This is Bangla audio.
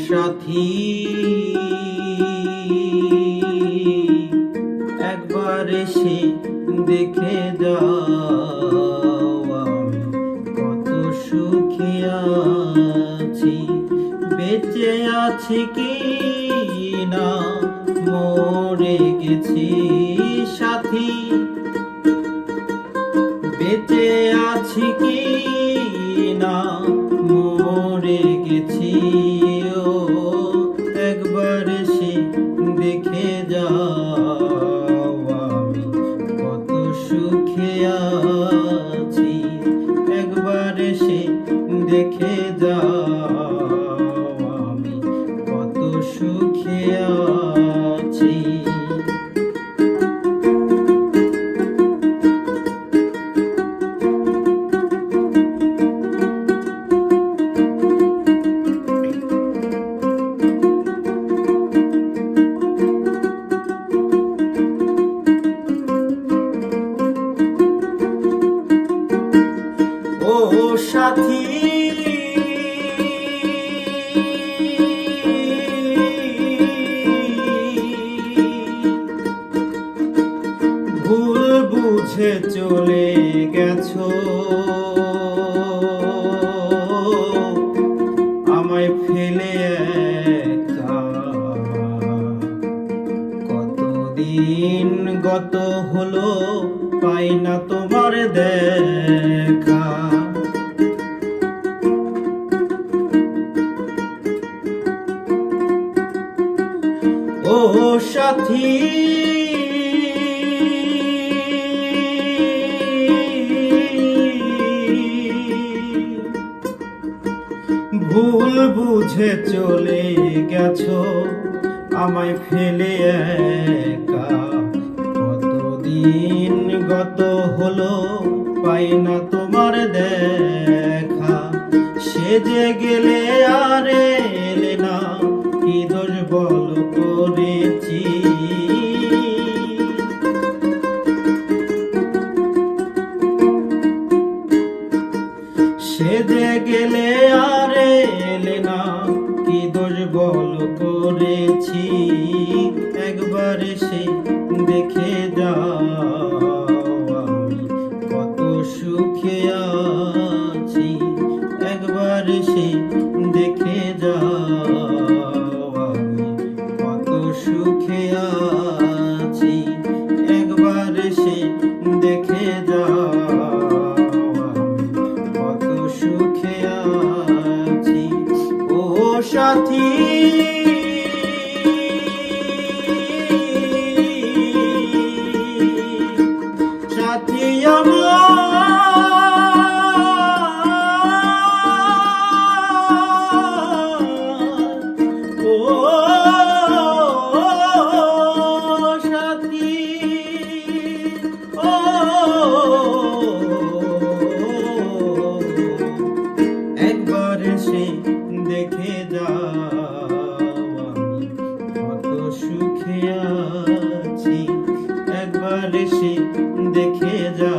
সাথী একবার এসে দেখে যাও আমি কত সুখী আছি। বেঁচে আছি কি না মরে গেছি সাথী, বেঁচে আছি কি না মরে গেছি। ও একবার এসে দেখে যাও আমি কত সুখে আছি। একবার এসে দেখে যাও আমি কত সুখে আছি। ও সাথী ভুল বুঝে চলে গেছো, আমায় ফেলে একা। কতদিন গত হলো পাই না তোমার দেখা। ও সাথী ভুল বুঝে চলে গেছো, আমায় ফেলে একা। কতদিন গত হলো পাই না তোমার দেখা। সেজে গেলে আর এলে না, কি দোষ বল করেছি। সেজে গেলে আর এলে না, কি দোষ বল করেছি। একবার এসে দেখে যাও আমি কত সুখে আছি। একবার এসে দেখে যাও আমি কত সুখে আছি। একবার এসে দেখে যাও আমি কত সুখে আছি। ও সাথী সাথী ও সাথী ও একবার এসে দেখে যাও আমি কত সুখে আছি। একবার এসে দেখে যাও।